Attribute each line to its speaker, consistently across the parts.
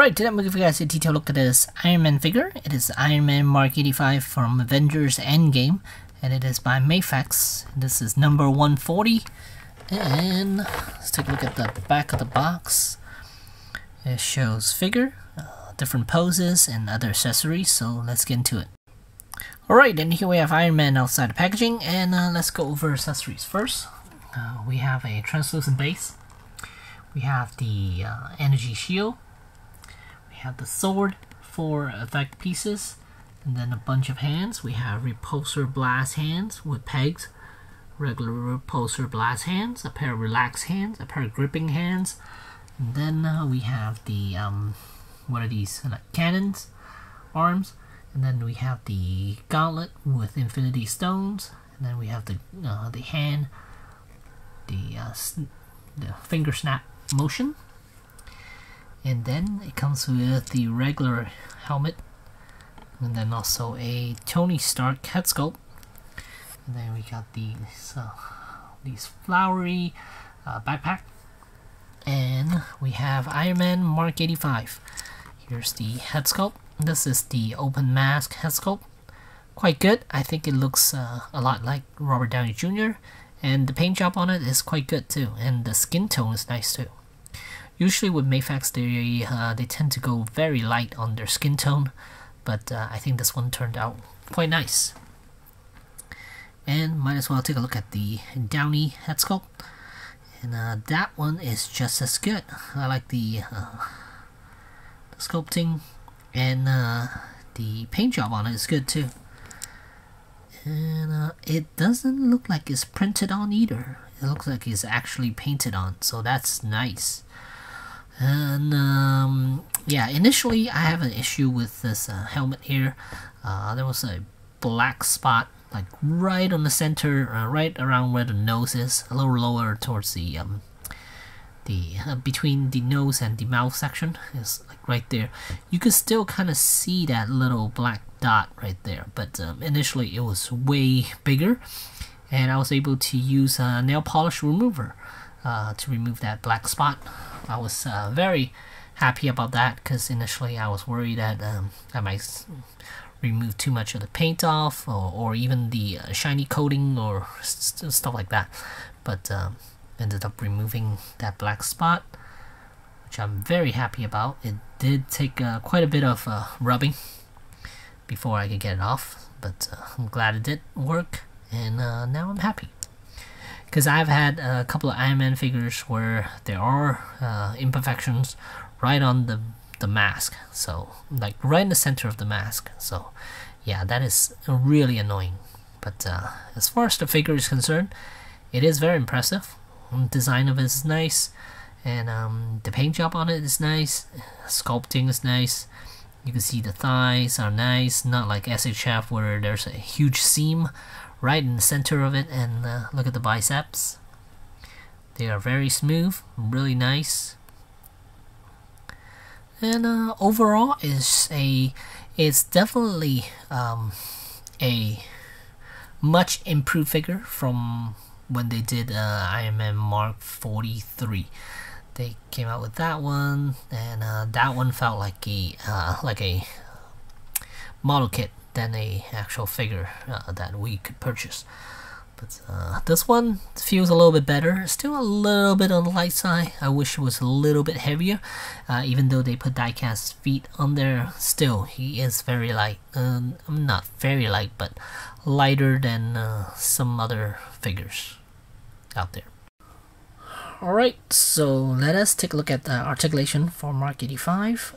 Speaker 1: Alright, today I'm going to give you guys a detailed look at this Iron Man figure. It is Iron Man Mark 85 from Avengers Endgame, and it is by Mafex. This is number 140, and let's take a look at the back of the box. It shows figure, different poses, and other accessories, so let's get into it. Alright, and here we have Iron Man outside the packaging, and let's go over accessories first. We have a translucent base. We have the energy shield. We have the sword, 4 effect pieces, and then a bunch of hands. We have repulsor blast hands with pegs, regular repulsor blast hands, a pair of relaxed hands, a pair of gripping hands, and then we have the what are these, cannons, arms, and then we have the gauntlet with infinity stones, and then we have the hand, the finger snap motion. And then it comes with the regular helmet, and then also a Tony Stark head sculpt. And then we got these flowery backpack, and we have Iron Man Mark 85. Here's the head sculpt. This is the open mask head sculpt. Quite good. I think it looks a lot like Robert Downey Jr. And the paint job on it is quite good too, and the skin tone is nice too. Usually with Mafex, they tend to go very light on their skin tone, but I think this one turned out quite nice. And might as well take a look at the Downey head sculpt, and that one is just as good. I like the sculpting, and the paint job on it is good too. And it doesn't look like it's printed on either. It looks like it's actually painted on, so that's nice. And yeah, initially I have an issue with this helmet here. There was a black spot like right on the center, right around where the nose is, a little lower towards the between the nose and the mouth section, is like right there. You could still kind of see that little black dot right there, but initially it was way bigger, and I was able to use a nail polish remover to remove that black spot. I was very happy about that, because initially I was worried that I might remove too much of the paint off, or even the shiny coating or stuff like that, but ended up removing that black spot, which I'm very happy about. It did take quite a bit of rubbing before I could get it off, but I'm glad it did work, and now I'm happy. Because I've had a couple of Iron Man figures where there are imperfections right on the mask, so like right in the center of the mask. So yeah, that is really annoying. But as far as the figure is concerned, it is very impressive. The design of it is nice, and the paint job on it is nice. Sculpting is nice. You can see the thighs are nice, not like SHF where there's a huge seam right in the center of it. And look at the biceps. They are very smooth, really nice. And overall, it's definitely a much improved figure from when they did Iron Man Mark 43. They came out with that one, and that one felt like a model kit than a actual figure that we could purchase. But this one feels a little bit better. Still a little bit on the light side. I wish it was a little bit heavier. Even though they put die-cast feet on there, still he is very light. Not very light, but lighter than some other figures out there. Alright, so let us take a look at the articulation for Mark 85.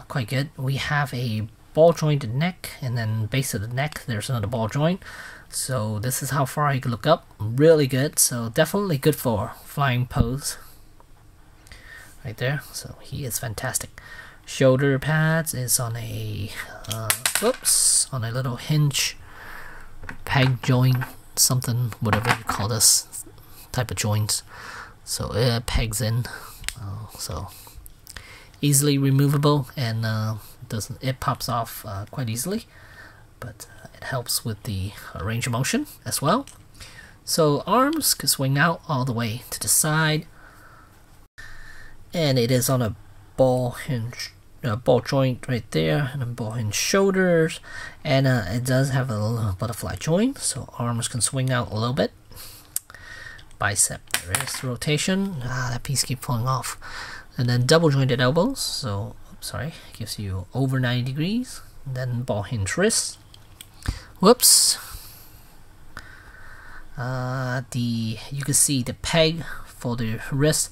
Speaker 1: Quite good. We have a ball jointed neck, and then base of the neck there's another ball joint. So this is how far he can look up. Really good. So definitely good for flying pose right there. So he is fantastic. Shoulder pads is on a on a little hinge peg joint, something, whatever you call this type of joints. So it pegs in, so easily removable, and it pops off quite easily, but it helps with the range of motion as well. So arms can swing out all the way to the side, and it is on a ball hinge ball joint right there, and then ball hinge shoulders, and it does have a little butterfly joint, so arms can swing out a little bit. Bicep, wrist rotation. That piece keeps pulling off. And then double jointed elbows, so sorry, gives you over 90 degrees. And then ball hinge wrists. Whoops. You can see the peg for the wrist.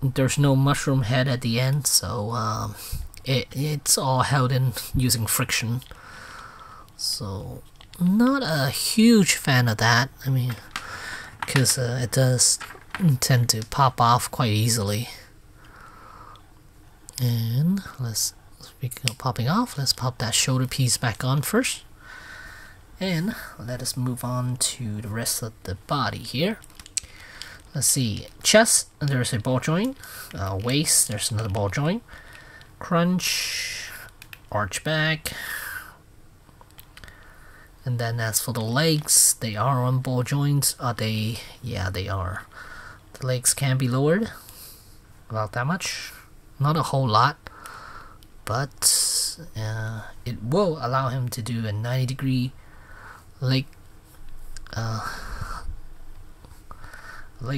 Speaker 1: There's no mushroom head at the end, so it's all held in using friction. So not a huge fan of that. I mean, because it does tend to pop off quite easily. And speaking of popping off, let's pop that shoulder piece back on first. And let us move on to the rest of the body here. Let's see, chest, there's a ball joint. Waist, there's another ball joint. Crunch, arch back. And then as for the legs, they are on ball joints. Are they? Yeah, they are. The legs can be lowered about that much, not a whole lot, but it will allow him to do a 90-degree leg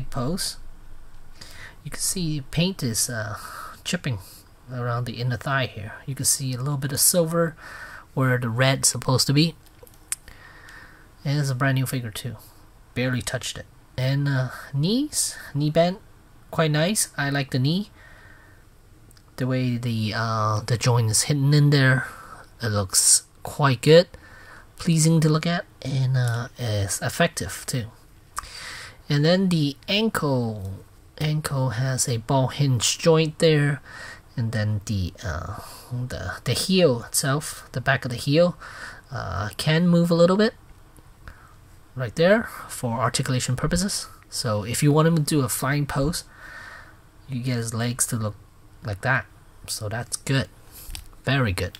Speaker 1: pose. You can see paint is chipping around the inner thigh here. You can see a little bit of silver where the red's supposed to be. And it's a brand new figure too. Barely touched it. And knees, knee bend, quite nice. I like the knee. The way the joint is hidden in there, it looks quite good, pleasing to look at, and is effective too. And then the ankle has a ball hinge joint there, and then the heel itself, the back of the heel, can move a little bit. Right there for articulation purposes. So if you want him to do a flying pose, you get his legs to look like that. So that's good, very good.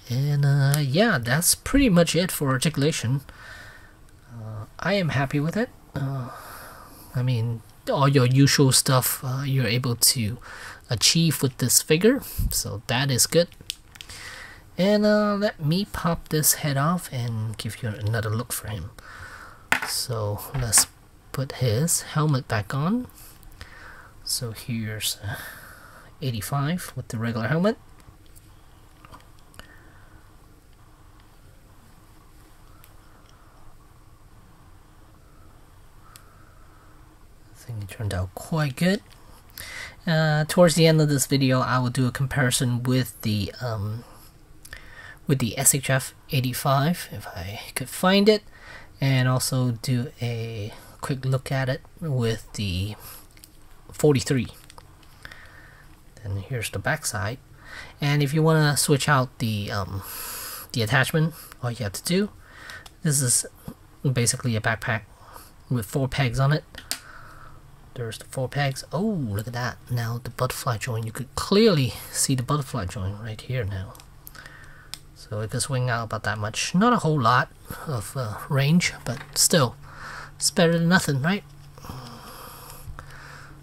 Speaker 1: And yeah, that's pretty much it for articulation. I am happy with it. I mean, all your usual stuff you're able to achieve with this figure, so that is good. And let me pop this head off and give you another look for him. So let's put his helmet back on. So here's 85 with the regular helmet. I think it turned out quite good. Towards the end of this video, I will do a comparison with the SHF 85 if I could find it, and also do a quick look at it with the 43. Then here's the back side, and if you want to switch out the attachment, all you have to do, this is basically a backpack with 4 pegs on it. There's the 4 pegs. Oh, look at that. Now the butterfly joint, you could clearly see the butterfly joint right here now. So it can swing out about that much. Not a whole lot of range, but still, it's better than nothing, right?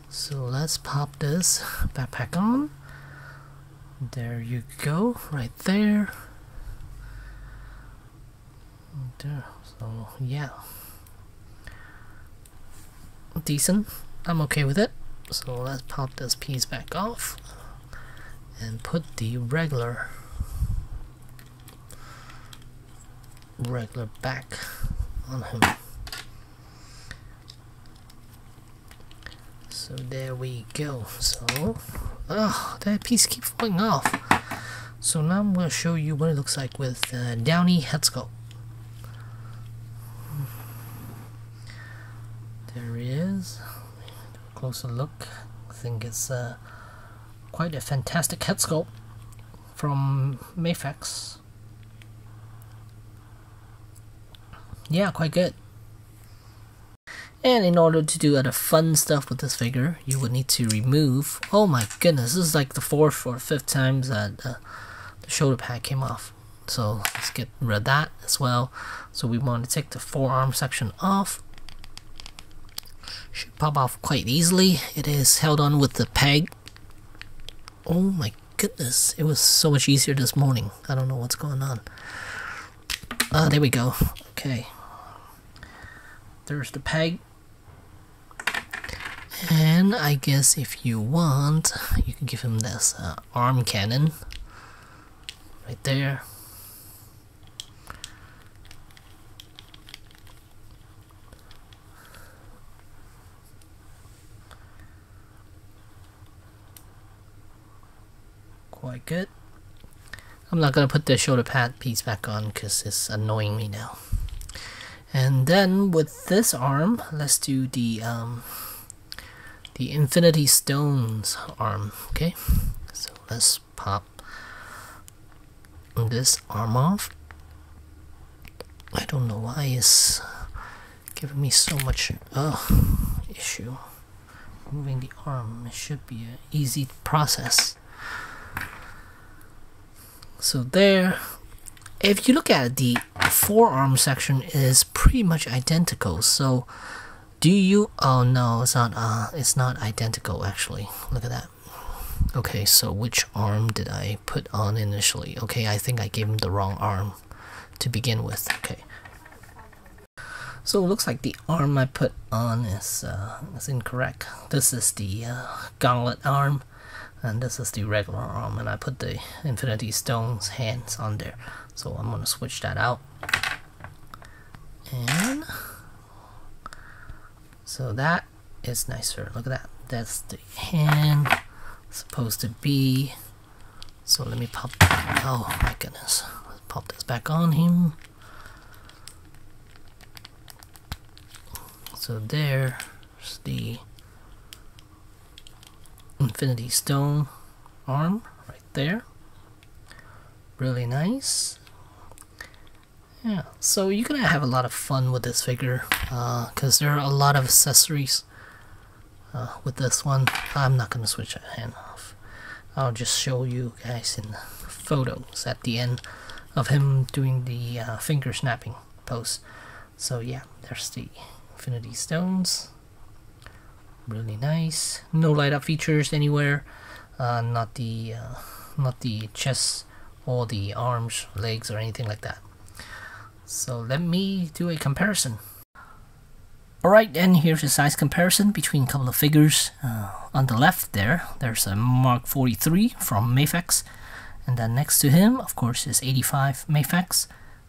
Speaker 1: So let's pop this backpack on. There you go, right there. There. So yeah, decent. I'm okay with it. So let's pop this piece back off and put the regular back on him. So there we go. So that piece keeps falling off. So now I'm going to show you what it looks like with Downy head sculpt. There he is. Closer look. I think it's quite a fantastic head sculpt from Mafex. Yeah, quite good. And in order to do other fun stuff with this figure, you would need to remove, oh my goodness, this is like the 4th or 5th times that the shoulder pad came off. So let's get rid of that as well. So we want to take the forearm section off. Should pop off quite easily. It is held on with the peg. Oh my goodness, it was so much easier this morning. I don't know what's going on. There we go. Okay. There's the peg. And I guess if you want, you can give him this arm cannon. Right there. Quite good. I'm not gonna put the shoulder pad piece back on because it's annoying me now. And then with this arm, let's do the Infinity Stones arm. Okay, so let's pop this arm off. I don't know why it's giving me so much issue. Moving the arm, it should be an easy process. So there, if you look at it, the forearm section is pretty much identical. So do you, oh no, it's not identical actually. Look at that. Okay, so which arm did I put on initially? Okay, I think I gave him the wrong arm to begin with. Okay. So it looks like the arm I put on is incorrect. This is the gauntlet arm. And this is the regular arm, and I put the Infinity Stones hands on there. So I'm gonna switch that out. And so that is nicer. Look at that. That's the hand supposed to be. So let me pop. Oh my goodness. Let's pop this back on him. So there's the Infinity Stone arm right there. Really nice. Yeah, so you're gonna have a lot of fun with this figure because there are a lot of accessories with this one. I'm not gonna switch that hand off. I'll just show you guys in photos at the end of him doing the finger snapping pose. So yeah, there's the Infinity Stones. Really nice. No light up features anywhere. Not the chest or the arms, legs, or anything like that. So let me do a comparison. Alright, and here's a size comparison between a couple of figures. On the left there's a Mark 43 from Mafex, and then next to him, of course, is 85 Mafex.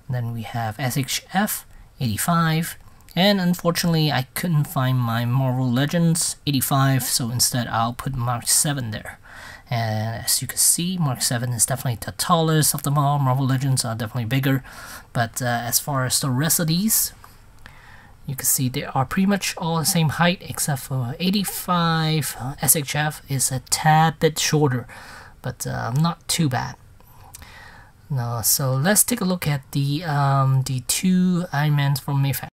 Speaker 1: And then we have SHF 85. And unfortunately, I couldn't find my Marvel Legends 85, so instead I'll put Mark 7 there. And as you can see, Mark 7 is definitely the tallest of them all. Marvel Legends are definitely bigger. But as far as the rest of these, you can see they are pretty much all the same height, except for 85 SHF is a tad bit shorter, but not too bad. Now, so let's take a look at the two Iron Mans from Mafex.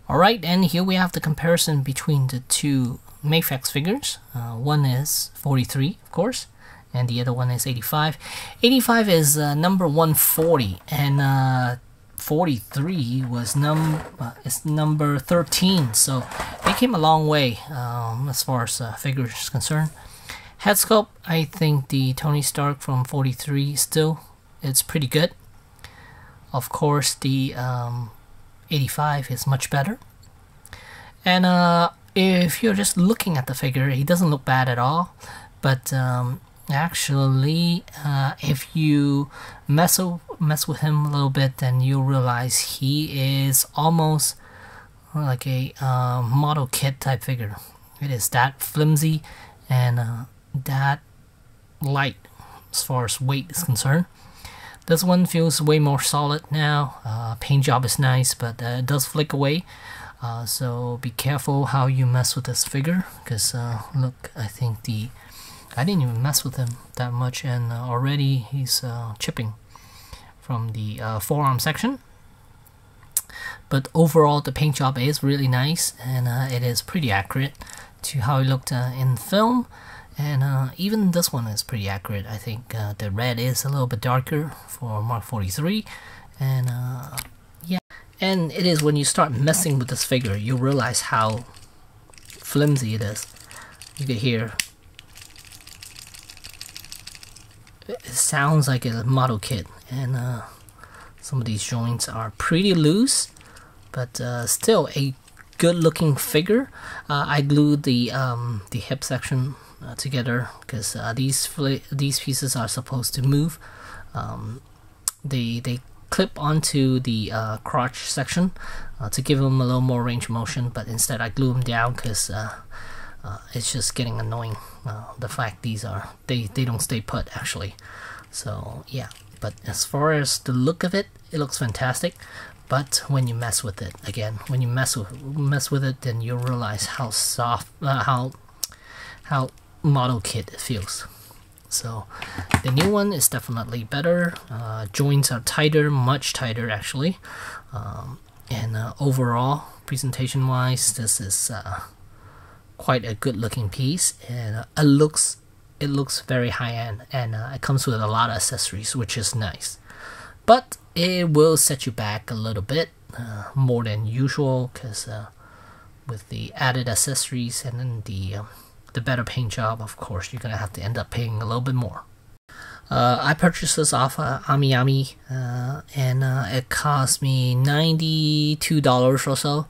Speaker 1: Alright, and here we have the comparison between the two Mafex figures. One is 43, of course, and the other one is 85. 85 is number 140, and 43 was number 13, so they came a long way as far as figures is concerned. Head sculpt, I think the Tony Stark from 43 still, it's pretty good. Of course, the 85 is much better. And if you're just looking at the figure, he doesn't look bad at all. But actually, if you mess with him a little bit, then you'll realize he is almost like a model kit type figure. It is that flimsy and that light as far as weight is concerned. This one feels way more solid now. Paint job is nice, but it does flick away. So be careful how you mess with this figure, because look, I didn't even mess with him that much, and already he's chipping from the forearm section. But overall, the paint job is really nice, and it is pretty accurate to how it looked in film. And even this one is pretty accurate. I think the red is a little bit darker for Mark 43, and yeah. And it is when you start messing with this figure, you realize how flimsy it is. You can hear it sounds like a model kit, and some of these joints are pretty loose, but still a good looking figure. I glued the hip section together because these pieces are supposed to move. They clip onto the crotch section to give them a little more range of motion, but instead I glue them down because it's just getting annoying. The fact they don't stay put actually. So yeah, but as far as the look of it, it looks fantastic. But when you mess with it, again, when you mess with it, then you'll realize how soft, how model kit it feels. So the new one is definitely better. Joints are tighter, much tighter actually, and overall presentation wise, this is quite a good looking piece, and it looks very high end, and it comes with a lot of accessories, which is nice. But it will set you back a little bit more than usual, because with the added accessories and then the better paint job, of course you're gonna have to end up paying a little bit more. I purchased this off AmiAmi, and it cost me $92 or so,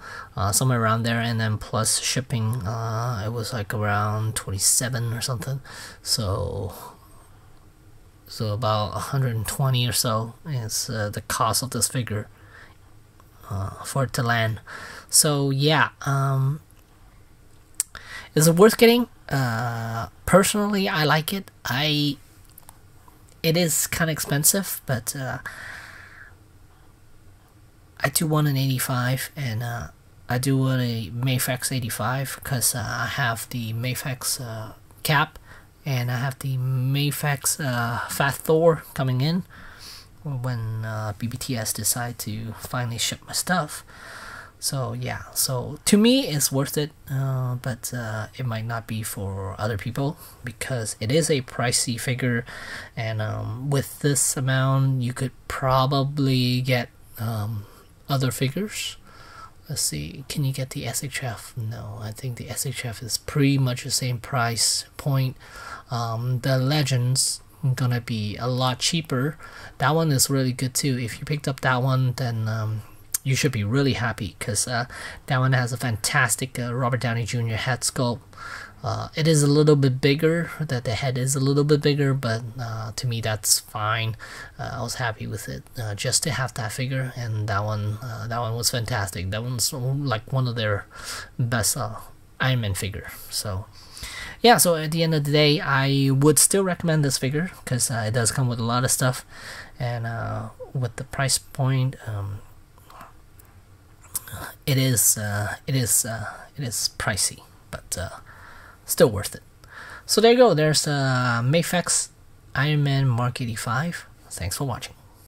Speaker 1: somewhere around there, and then plus shipping, it was like around 27 or something. So about 120 or so is the cost of this figure for it to land. So yeah, is it worth getting? Personally, I like it. It is kind of expensive, but I do want an 85, and I do want a Mafex 85 because I have the Mafex cap, and I have the Mafex Fat Thor coming in when BBTS decide to finally ship my stuff. So yeah, so to me it's worth it, but it might not be for other people because it is a pricey figure, and with this amount you could probably get other figures. Let's see, can you get the SHF? No, I think the SHF is pretty much the same price point. The Legends gonna be a lot cheaper. That one is really good too. If you picked up that one, then you should be really happy because that one has a fantastic Robert Downey Jr. head sculpt. It is a little bit bigger, that the head is a little bit bigger, but to me that's fine. I was happy with it just to have that figure, and that one was fantastic. That one's like one of their best Iron Man figure. So yeah, so at the end of the day, I would still recommend this figure because it does come with a lot of stuff, and with the price point, it is pricey, but still worth it. So there you go. There's Mafex Iron Man Mark 85. Thanks for watching.